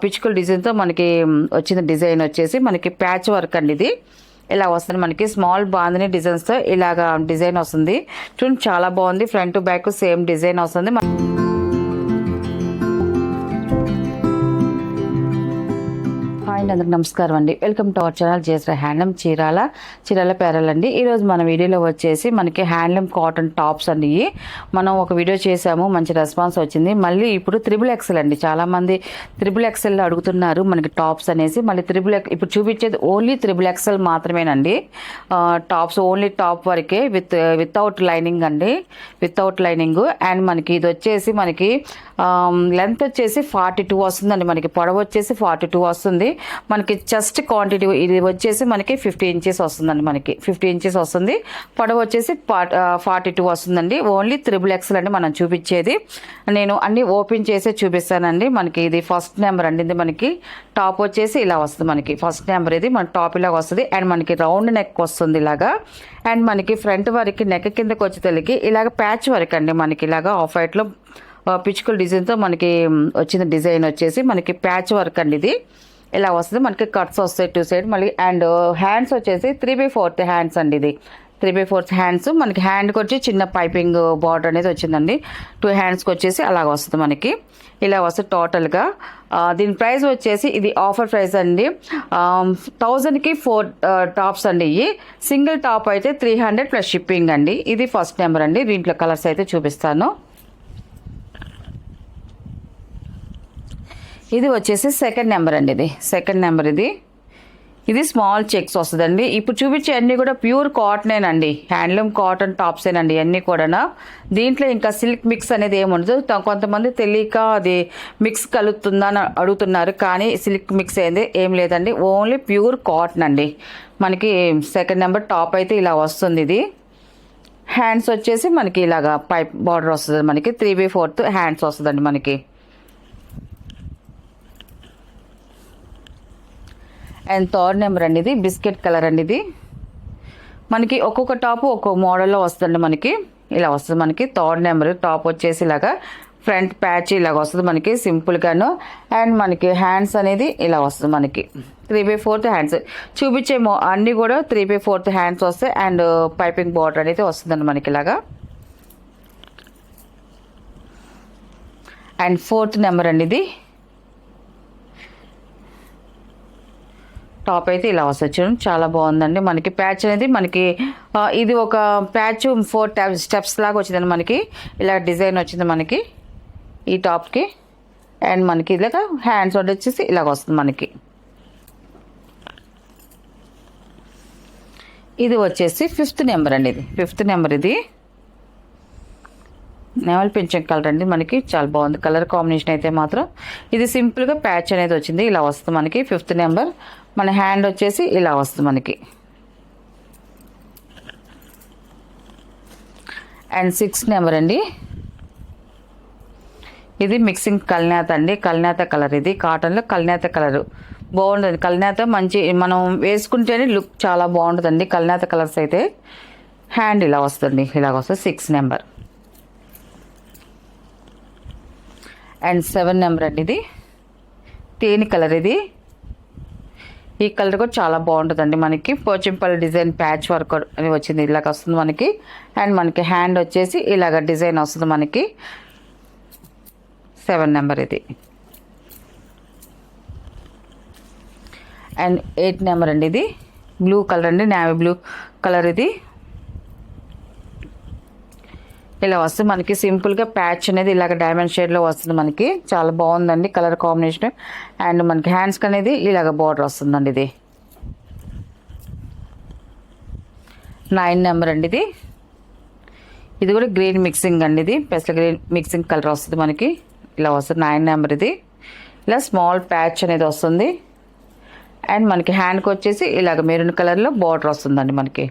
పిచ్చుకల డిజైన్తో మనకి వచ్చిన డిజైన్ వచ్చేసి మనకి ప్యాచ్ వర్క్ అండి. ఇది ఇలా వస్తుంది మనకి స్మాల్ బాందిని డిజైన్స్తో ఇలాగా డిజైన్ వస్తుంది. చూడండి చాలా బాగుంది. Front to back same design వస్తుంది. హాయ్ అందరికి నమస్కారం అండి. Welcome to our channel Jesara handloom Chirala పేరలండి. ఈరోజు మన వీడియోలో వచ్చేసి మనకి హ్యాండ్లూమ్ కాటన్ టాప్స్ అండి. మనం ఒక వీడియో చేసాము, మంచి రెస్పాన్స్ వచ్చింది. మళ్ళీ ఇప్పుడు XXL అండి. చాలామంది XXL అడుగుతున్నారు మనకి టాప్స్ అనేసి. మళ్ళీ ఇప్పుడు చూపించేది ఓన్లీ XXL మాత్రమేనండి. టాప్స్ ఓన్లీ టాప్ వరకే వితౌట్ లైనింగ్ అండి, వితౌట్ లైనింగ్. అండ్ మనకి ఇది వచ్చేసి మనకి లెంత్ వచ్చేసి 42 వస్తుందండి. మనకి పొడవు వచ్చేసి 42 వస్తుంది. మనకి చెస్ట్ క్వాంటిటీ ఇది వచ్చేసి మనకి 50 ఇంచెస్ వస్తుందండి. మనకి 50 ఇంచెస్ వస్తుంది. పొడవు వచ్చేసి 42 వస్తుందండి. ఓన్లీ XXL అండి మనం చూపించేది. నేను అన్ని ఓపెన్ చేసి చూపిస్తానండి. మనకి ఇది ఫస్ట్ నెంబర్ అండి. ఇది మనకి టాప్ వచ్చేసి ఇలా వస్తుంది. మనకి ఫస్ట్ నెంబర్ ఇది మన టాప్ ఇలాగ వస్తుంది. అండ్ మనకి రౌండ్ నెక్ వస్తుంది ఇలాగా. అండ్ మనకి ఫ్రంట్ వరకు నెక్ కిందకి వచ్చి తెలికి ఇలాగ ప్యాచ్ వర్క్ అండి. మనకి ఇలాగా ఆఫ్ వైట్లో పిచ్చుకల డిజైన్తో మనకి వచ్చిన డిజైన్ వచ్చేసి మనకి ప్యాచ్ వర్క్ అండి. ఇది ఇలా వస్తుంది. మనకి కట్స్ వస్తాయి 2 సైడ్. మళ్ళీ అండ్ హ్యాండ్స్ వచ్చేసి 3/4 హ్యాండ్స్ అండి. ఇది 3/4 హ్యాండ్స్. మనకి హ్యాండ్కి వచ్చి చిన్న పైపింగ్ బార్డర్ అనేది వచ్చిందండి. 2 హ్యాండ్స్కి వచ్చేసి అలాగ వస్తుంది మనకి. ఇలా వస్తుంది టోటల్గా. దీని ప్రైస్ వచ్చేసి ఇది ఆఫర్ ప్రైస్ అండి. 1000కి 4 టాప్స్ అండి. ఇవి సింగిల్ టాప్ అయితే 300 ప్లస్ షిప్పింగ్ అండి. ఇది ఫస్ట్ నెంబర్ అండి. దీంట్లో కలర్స్ అయితే చూపిస్తాను. ఇది వచ్చేసి సెకండ్ నెంబర్ అండి. ఇది సెకండ్ నెంబర్. ఇది స్మాల్ చెక్స్ వస్తుందండి. ఇప్పుడు చూపించే అన్నీ కూడా ప్యూర్ కాటనేనండి. హ్యాండ్లూమ్ కాటన్ టాప్సేనండి అన్నీ కూడా. దీంట్లో ఇంకా సిల్క్ మిక్స్ అనేది ఏముండదు. కొంతమంది తెలియక అది మిక్స్ కలుగుతుందా అని అడుగుతున్నారు. కానీ సిల్క్ మిక్స్ అనేది ఏం లేదండి. ఓన్లీ ప్యూర్ కాటన్ అండి. మనకి సెకండ్ నెంబర్ టాప్ అయితే ఇలా వస్తుంది. ఇది హ్యాండ్స్ వచ్చేసి మనకి ఇలాగా పైప్ బార్డర్ వస్తుంది. మనకి 3/4 హ్యాండ్స్ వస్తుందండి మనకి. అండ్ థర్డ్ నెంబర్ అండి. ఇది బిస్కెట్ కలర్ అండి. ఇది మనకి ఒక్కొక్క టాప్ ఒక్కొక్క మోడల్లో వస్తుందండి. మనకి ఇలా వస్తుంది. మనకి థర్డ్ నెంబర్ టాప్ వచ్చేసి ఇలాగా ఫ్రంట్ ప్యాచ్ ఇలాగ వస్తుంది మనకి సింపుల్గాను. అండ్ మనకి హ్యాండ్స్ అనేది ఇలా వస్తుంది. మనకి 3/4 హ్యాండ్స్ చూపించే అన్నీ కూడా 3/4 హ్యాండ్స్ వస్తాయి. అండ్ పైపింగ్ బార్డర్ అనేది వస్తుందండి మనకి ఇలాగా. అండ్ ఫోర్త్ నెంబర్ అండి. ఇది టాప్ అయితే ఇలా వస్తుంది. చూడండి చాలా బాగుందండి. మనకి ప్యాచ్ అనేది మనకి ఇది ఒక ప్యాచ్ 4 స్టెప్స్ లాగా వచ్చిందండి. మనకి ఇలా డిజైన్ వచ్చింది మనకి ఈ టాప్కి. అండ్ మనకి ఇలాగ హ్యాండ్స్ వచ్చేసి ఇలాగ వస్తుంది మనకి. ఇది వచ్చేసి 5th నెంబర్ అండి. ఇది 5th నెంబర్. ఇది నెమల్ పింఛన్ కలర్ అండి. మనకి చాలా బాగుంది కలర్ కాంబినేషన్ అయితే మాత్రం. ఇది సింపుల్గా ప్యాచ్ అనేది వచ్చింది. ఇలా వస్తుంది మనకి 5th నెంబర్. మన హ్యాండ్ వచ్చేసి ఇలా వస్తుంది మనకి. అండ్ 6th నెంబర్ అండి. ఇది మిక్సింగ్ కల్నేత అండి. కల్నేత కలర్. ఇది కాటన్లో కల్నేత కలర్ బాగుంటుంది. కల్నేత మంచి మనం వేసుకుంటేనే లుక్ చాలా బాగుంటుందండి. కల్నేత కలర్స్ అయితే. హ్యాండ్ ఇలా వస్తుంది. ఇలాగ వస్తుంది 6 నెంబర్. అండ్ 7 నెంబర్ అండి. ఇది తేనె కలర్. ఇది ఈ కలర్ కూడా చాలా బాగుంటుందండి. మనకి పోచంపల్లి డిజైన్ ప్యాచ్ వర్క్ అని వచ్చింది. ఇలాగ వస్తుంది మనకి. అండ్ మనకి హ్యాండ్ వచ్చేసి ఇలాగ డిజైన్ వస్తుంది మనకి. 7 నెంబర్. ఇది అండ్ 8 నెంబర్ అండి. ఇది బ్లూ కలర్ అండి. Navy blue colour. ఇది ఇలా వస్తుంది మనకి సింపుల్గా ప్యాచ్ అనేది ఇలాగ డైమండ్ షేడ్లో వస్తుంది మనకి. చాలా బాగుందండి కలర్ కాంబినేషన్. అండ్ మనకి హ్యాండ్స్కి అనేది ఇలాగ బార్డర్ వస్తుందండి. ఇది 9 నెంబర్ అండి. ఇది కూడా గ్రీన్ మిక్సింగ్ అండి. ఇది పెసల గ్రీన్ మిక్సింగ్ కలర్ వస్తుంది మనకి. ఇలా వస్తుంది 9 నెంబర్. ఇది ఇలా స్మాల్ ప్యాచ్ అనేది వస్తుంది. అండ్ మనకి హ్యాండ్కి వచ్చేసి ఇలాగ మెరూన్ కలర్లో బార్డర్ వస్తుందండి మనకి.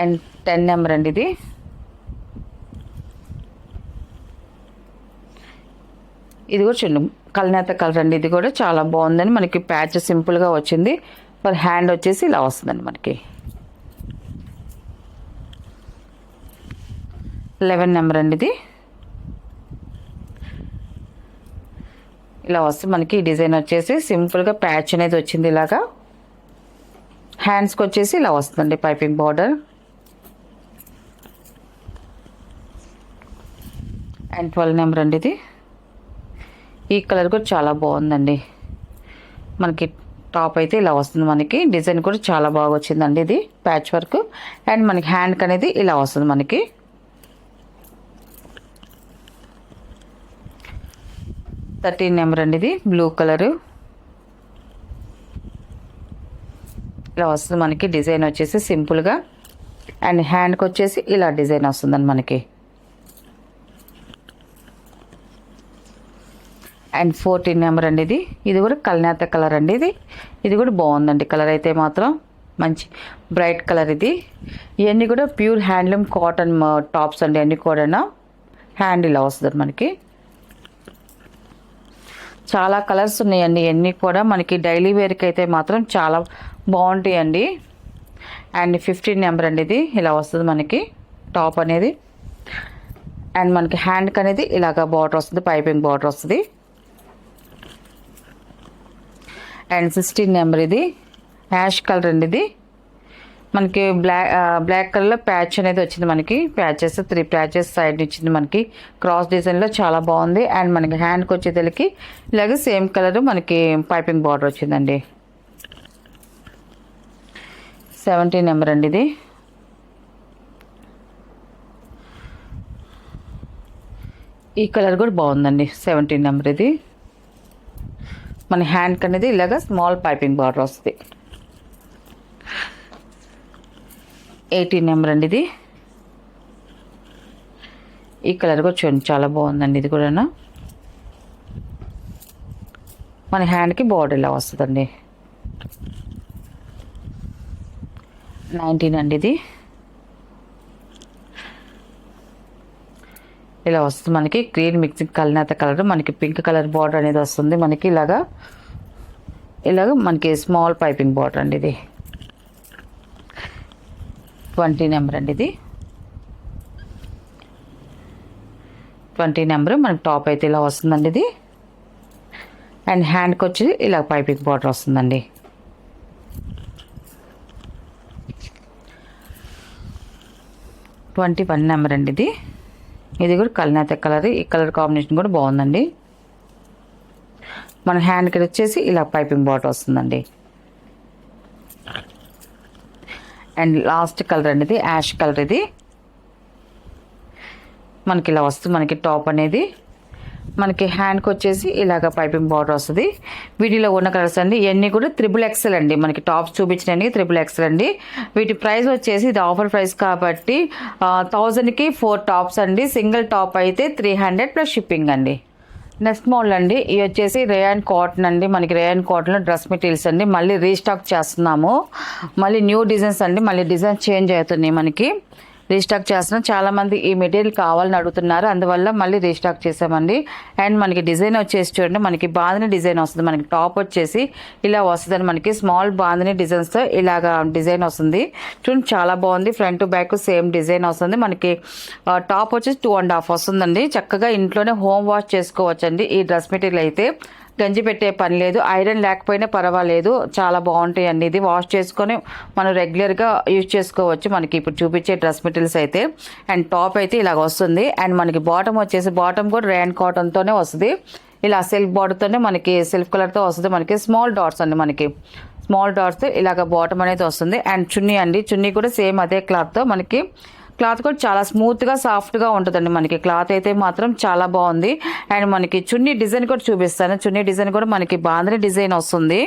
అండ్ 10 నెంబర్ అండి. ఇది కూడా చూడండి కల్నేత కలర్ అండి. ఇది కూడా చాలా బాగుందండి. మనకి ప్యాచ్ సింపుల్గా వచ్చింది. మరి హ్యాండ్ వచ్చేసి ఇలా వస్తుందండి మనకి. 11 నెంబర్ అండి. ఇది ఇలా వస్తుంది మనకి. ఈ డిజైన్ వచ్చేసి సింపుల్గా ప్యాచ్ అనేది వచ్చింది ఇలాగా. హ్యాండ్స్కి వచ్చేసి ఇలా వస్తుందండి పైపింగ్ బార్డర్. అండ్ 12 నెంబర్ అండి ఇది. ఈ కలర్ కూడా చాలా బాగుందండి. మనకి టాప్ అయితే ఇలా వస్తుంది మనకి. డిజైన్ కూడా చాలా బాగా వచ్చిందండి ఇది ప్యాచ్ వర్క్. అండ్ మనకి హ్యాండ్కి అనేది ఇలా వస్తుంది మనకి. థర్టీన్ నెంబర్ అండి ఇది. బ్లూ కలరు ఇలా వస్తుంది మనకి. డిజైన్ వచ్చేసి సింపుల్గా. అండ్ హ్యాండ్కి వచ్చేసి ఇలా డిజైన్ వస్తుందండి మనకి. అండ్ 14 నెంబర్ అండి ఇది. ఇది కూడా కల్నేత కలర్ అండి ఇది. ఇది కూడా బాగుందండి కలర్ అయితే మాత్రం. మంచి బ్రైట్ కలర్ ఇది. ఇవన్నీ కూడా ప్యూర్ హ్యాండ్లూమ్ కాటన్ టాప్స్ అండి. అన్నీ కూడా హ్యాండ్ ఇలా వస్తుంది మనకి. చాలా కలర్స్ ఉన్నాయండి. ఇవన్నీ కూడా మనకి డైలీ వేర్కి అయితే మాత్రం చాలా బాగుంటాయండి. అండ్ 15 నెంబర్ అండి ఇది. ఇలా వస్తుంది మనకి టాప్ అనేది. అండ్ మనకి హ్యాండ్కి అనేది ఇలాగ బార్డర్ వస్తుంది, పైపింగ్ బార్డర్ వస్తుంది. అండ్ 16 నెంబర్ ఇది. యాష్ కలర్ అండి ఇది. మనకి బ్లాక్ కలర్లో ప్యాచ్ అనేది వచ్చింది మనకి. ప్యాచెస్ 3 ప్యాచెస్ సైడ్ ఇచ్చింది మనకి. క్రాస్ డిజైన్లో చాలా బాగుంది. అండ్ మనకి హ్యాండ్కి వచ్చేసరికి ఇలాగే సేమ్ కలర్ మనకి పైపింగ్ బార్డర్ వచ్చిందండి. 17 నెంబర్ అండి ఇది. ఈ కలర్ కూడా బాగుందండి. 17 నెంబర్ ఇది. మన హ్యాండ్కి అనేది ఇలాగ స్మాల్ పైపింగ్ బార్డర్ వస్తుంది. 18 నెంబర్ అండి ఇది. ఈ కలర్ కూడా చూడండి చాలా బాగుందండి. ఇది కూడా మన హ్యాండ్కి బార్డర్ ఇలా వస్తుందండి. 19 అండి ఇది. ఇలా వస్తుంది మనకి. గ్రీన్ మిక్సింగ్ కల్నేత కలర్ మనకి పింక్ కలర్ బార్డర్ అనేది వస్తుంది మనకి. ఇలాగా మనకి స్మాల్ పైపింగ్ బార్డర్ అండి ఇది. 20 నెంబర్ అండి ఇది. 20 నెంబర్ మనకి టాప్ అయితే ఇలా వస్తుందండి ఇది. అండ్ హ్యాండ్కి వచ్చి ఇలా పైపింగ్ బార్డర్ వస్తుందండి. 21 నెంబర్ అండి ఇది. ఇది కూడా కల్నేత కలర్. ఈ కలర్ కాంబినేషన్ కూడా బాగుందండి. మన హ్యాండ్కి వచ్చేసి ఇలా పైపింగ్ బార్డర్ వస్తుందండి. అండ్ లాస్ట్ కలర్ అండి ఇది. యాష్ కలర్ ఇది. మనకి ఇలా వస్తుంది మనకి టాప్ అనేది. మనకి హ్యాండ్కి వచ్చేసి ఇలాగ పైపింగ్ బార్డర్ వస్తుంది. వీటిలో ఉన్న కలర్స్ అండి. ఇవన్నీ కూడా XXL అండి. మనకి టాప్స్ చూపించినవి XXL అండి. వీటి ప్రైస్ వచ్చేసి ఇది ఆఫర్ ప్రైస్ కాబట్టి 1000కి 4 టాప్స్ అండి. సింగిల్ టాప్ అయితే 300 ప్లస్ షిప్పింగ్ అండి. నెక్స్ట్ మోడల్ అండి. ఇవి వచ్చేసి రేయాన్ కాటన్ అండి. మనకి రేయాన్ కాటన్లో డ్రెస్ మెటీరియల్స్ అండి. మళ్ళీ రీస్టాక్ చేస్తున్నాము. మళ్ళీ న్యూ డిజైన్స్ అండి. మళ్ళీ డిజైన్స్ చేంజ్ అవుతున్నాయి మనకి. రీస్టాక్ చేస్తున్నాం. చాలామంది ఈ మెటీరియల్ కావాలని అడుగుతున్నారు. అందువల్ల మళ్ళీ రీస్టాక్ చేసామండి. అండ్ మనకి డిజైన్ వచ్చేసి చూడండి మనకి బాందిని డిజైన్ వస్తుంది. మనకి టాప్ వచ్చేసి ఇలా వస్తుందని మనకి స్మాల్ బాందిని డిజైన్స్తో ఇలాగా డిజైన్ వస్తుంది. చూడండి చాలా బాగుంది. Front to back same design వస్తుంది. మనకి టాప్ వచ్చేసి 2.5 వస్తుందండి. చక్కగా ఇంట్లోనే హోమ్ వాష్ చేసుకోవచ్చండి. ఈ డ్రెస్ మెటీరియల్ అయితే గంజి పెట్టే పని లేదు. ఐరన్ లేకపోయినా పర్వాలేదు. చాలా బాగుంటాయి అండి. ఇది వాష్ చేసుకొని మనం రెగ్యులర్గా యూజ్ చేసుకోవచ్చు. మనకి ఇప్పుడు చూపించే డ్రెస్ మెటీరియల్స్ అయితే. అండ్ టాప్ అయితే ఇలాగ వస్తుంది. అండ్ మనకి బాటమ్ వచ్చేసి బాటమ్ కూడా రేయాన్ కాటన్తోనే వస్తుంది. ఇలా సెల్ఫ్ బార్డర్తోనే మనకి సెల్ఫ్ కలర్తో వస్తుంది. మనకి స్మాల్ డాట్స్ అండి. మనకి స్మాల్ డాట్స్ ఇలాగ బాటమ్ అనేది వస్తుంది. అండ్ చున్నీ అండి. చున్నీ కూడా సేమ్ అదే క్లాత్తో మనకి. క్లాత్ కూడా చాలా స్మూత్గా సాఫ్ట్గా ఉంటుందండి. మనకి క్లాత్ అయితే మాత్రం చాలా బాగుంది. అండ్ మనకి చున్నీ డిజైన్ కూడా చూపిస్తాను. చున్నీ డిజైన్ కూడా మనకి బాందిని డిజైన్ వస్తుంది.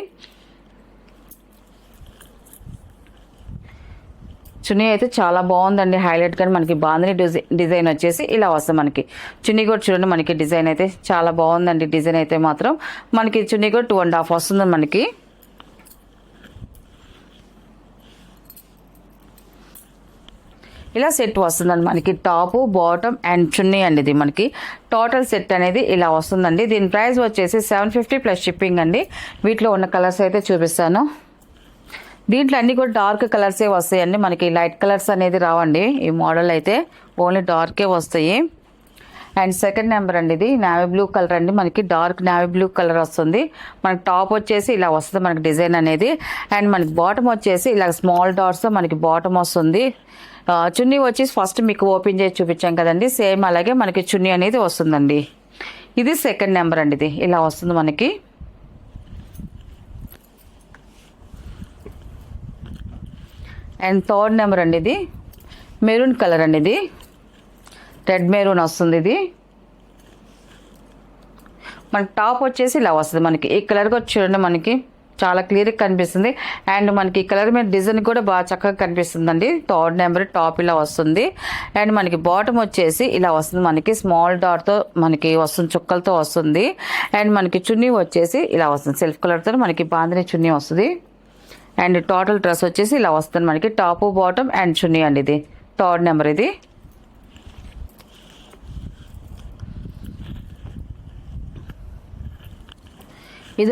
చున్నీ అయితే చాలా బాగుందండి. హైలైట్ కానీ మనకి బాందిని డిజైన్ వచ్చేసి ఇలా వస్తుంది మనకి. చున్నీ కూడా చూడండి మనకి డిజైన్ అయితే చాలా బాగుందండి. డిజైన్ అయితే మాత్రం మనకి చున్నీ కూడా 2.5 వస్తుంది మనకి. ఇలా సెట్ వస్తుందండి మనకి. టాపు బాటమ్ అండ్ చున్నీ అండి. ఇది మనకి టోటల్ సెట్ అనేది ఇలా వస్తుందండి. దీని ప్రైస్ వచ్చేసి 750 ప్లస్ షిప్పింగ్ అండి. వీటిలో ఉన్న కలర్స్ అయితే చూపిస్తాను. దీంట్లో అన్నీ కూడా డార్క్ కలర్సే వస్తాయండి. మనకి లైట్ కలర్స్ అనేది రావండి. ఈ మోడల్ అయితే ఓన్లీ డార్కే వస్తాయి. అండ్ సెకండ్ నెంబర్ అండి, ఇది నేవీ బ్లూ కలర్ అండి, మనకి డార్క్ నేవీ బ్లూ కలర్ వస్తుంది. మనకి టాప్ వచ్చేసి ఇలా వస్తుంది మనకి డిజైన్ అనేది. అండ్ మనకి బాటమ్ వచ్చేసి ఇలా స్మాల్ డాట్స్తో మనకి బాటమ్ వస్తుంది. చున్నీ వచ్చేసి ఫస్ట్ మీకు ఓపెన్ చేసి చూపించాం కదండి, సేమ్ అలాగే మనకి చున్నీ అనేది వస్తుందండి. ఇది సెకండ్ నెంబర్ అండి, ఇది ఇలా వస్తుంది మనకి. అండ్ థర్డ్ నెంబర్ అండి, ఇది మెరూన్ కలర్ అండి, ఇది రెడ్ మెరూన్ వస్తుంది. ఇది మనకి టాప్ వచ్చేసి ఇలా వస్తుంది మనకి. ఈ కలర్ కూడా చూడండి మనకి చాలా క్లియర్గా కనిపిస్తుంది. అండ్ మనకి ఈ కలర్ మీద డిజైన్ కూడా బాగా చక్కగా కనిపిస్తుందండి. థర్డ్ నెంబర్ టాప్ ఇలా వస్తుంది. అండ్ మనకి బాటమ్ వచ్చేసి ఇలా వస్తుంది మనకి, స్మాల్ డాట్తో మనకి వస్తుంది, చుక్కలతో వస్తుంది. అండ్ మనకి చున్నీ వచ్చేసి ఇలా వస్తుంది, సెల్ఫ్ కలర్తో మనకి బాందిని చున్నీ వస్తుంది. అండ్ టోటల్ డ్రెస్ వచ్చేసి ఇలా వస్తుంది మనకి, టాపు బాటమ్ అండ్ చున్నీ అండి. ఇది థర్డ్ నెంబర్. ఇది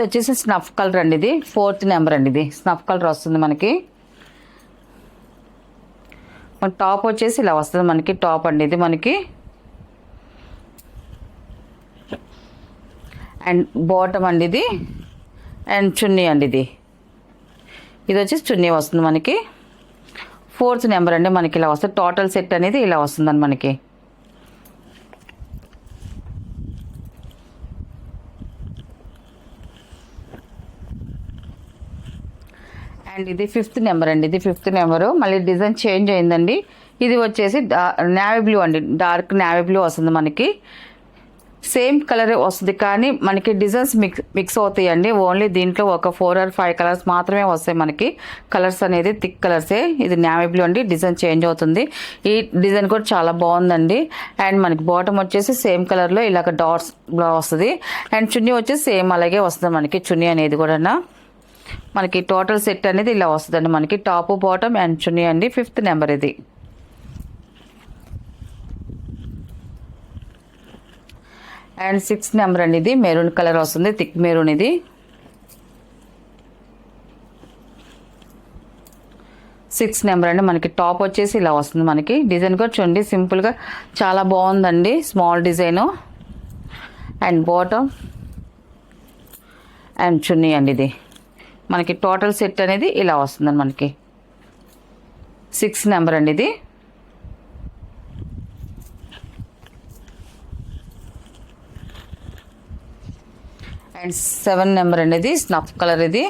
వచ్చేసి స్నఫ్ కలర్ అండి, ఇది ఫోర్త్ నెంబర్ అండి. ఇది స్నఫ్ కలర్ వస్తుంది మనకి. మన టాప్ వచ్చేసి ఇలా వస్తుంది మనకి, టాప్ అండి ఇది మనకి. అండ్ బాటమ్ అండి ఇది. అండ్ చున్నీ అండి ఇది వచ్చేసి చున్నీ వస్తుంది మనకి. ఫోర్త్ నెంబర్ అండి, మనకి ఇలా వస్తుంది. టోటల్ సెట్ అనేది ఇలా వస్తుందండి మనకి. అండ్ ఇది ఫిఫ్త్ నెంబర్ అండి, ఇది ఫిఫ్త్ నెంబరు. మళ్ళీ డిజైన్ చేంజ్ అయిందండి. ఇది వచ్చేసి నేవీ బ్లూ అండి, డార్క్ నేవీ బ్లూ వస్తుంది మనకి. సేమ్ కలర్ వస్తుంది కానీ మనకి డిజైన్స్ మిక్స్ అవుతాయండి. ఓన్లీ దీంట్లో ఒక 4 or 5 కలర్స్ మాత్రమే వస్తాయి మనకి. కలర్స్ అనేది థిక్ కలర్సే. ఇది నేవీ బ్లూ అండి, డిజైన్ చేంజ్ అవుతుంది. ఈ డిజైన్ కూడా చాలా బాగుందండి. అండ్ మనకి బాటమ్ వచ్చేసి సేమ్ కలర్లో ఇలాగ డాట్స్ వస్తుంది. అండ్ చున్నీ వచ్చేసి సేమ్ అలాగే వస్తుంది మనకి, చున్నీ అనేది కూడా. మనకి టోటల్ సెట్ అనేది ఇలా వస్తుందండి మనకి, టాప్ బాటమ్ అండ్ చున్నీ అండి. ఫిఫ్త్ నెంబర్ ఇది. అండ్ సిక్స్త్ నెంబర్ అండి, ఇది మెరూన్ కలర్ వస్తుంది, థిక్ మెరూన్. ఇది సిక్స్త్ నెంబర్ అండి, మనకి టాప్ వచ్చేసి ఇలా వస్తుంది మనకి. డిజైన్ కూడా చూడండి సింపుల్గా చాలా బాగుందండి, small design. And bottom and chunni అండి. ఇది మనకి టోటల్ సెట్ అనేది ఇలా వస్తుందండి మనకి. 6 నెంబర్ అండి ఇది. అండ్ 7 నెంబర్ అండి, ఇది స్నఫ్ కలర్. ఇది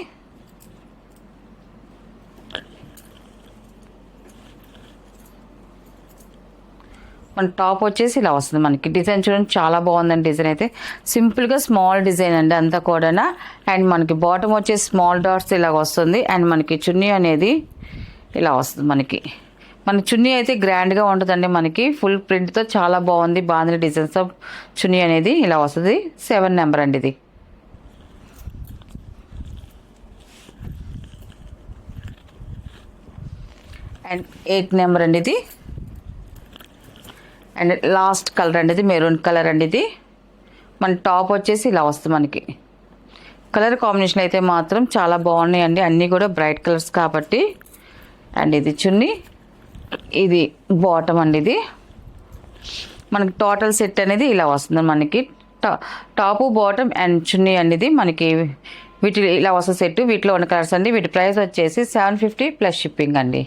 మన టాప్ వచ్చేసి ఇలా వస్తుంది మనకి. డిజైన్ చూడండి చాలా బాగుందండి. డిజైన్ అయితే సింపుల్గా స్మాల్ డిజైన్ అండి అంతా కూడా. అండ్ మనకి బాటమ్ వచ్చేసి స్మాల్ డాట్స్ ఇలాగ వస్తుంది. అండ్ మనకి చున్నీ అనేది ఇలా వస్తుంది మనకి. మన చున్నీ అయితే గ్రాండ్గా ఉంటుందండి మనకి, ఫుల్ ప్రింట్తో చాలా బాగుంది. బాగుంది డిజైన్స్ ఆఫ్ చున్నీ అనేది ఇలా వస్తుంది. 7 నెంబర్ అండి ఇది. అండ్ 8 నెంబర్ అండి ఇది. అండ్ లాస్ట్ కలర్ అండి, ఇది మెరూన్ కలర్ అండి. ఇది మన టాప్ వచ్చేసి ఇలా వస్తుంది మనకి. కలర్ కాంబినేషన్ అయితే మాత్రం చాలా బాగున్నాయండి, అన్నీ కూడా బ్రైట్ కలర్స్ కాబట్టి. అండ్ ఇది చున్నీ, ఇది బాటమ్ అండి. ఇది మనకి టోటల్ సెట్ అనేది ఇలా వస్తుంది మనకి, టాపు బాటమ్ అండ్ చున్నీ అండి. ఇది మనకి వీటి ఇలా వస్తుంది సెట్. వీటిలో ఉన్న కలర్స్ అండి. వీటి ప్రైస్ వచ్చేసి 750 ప్లస్ షిప్పింగ్ అండి.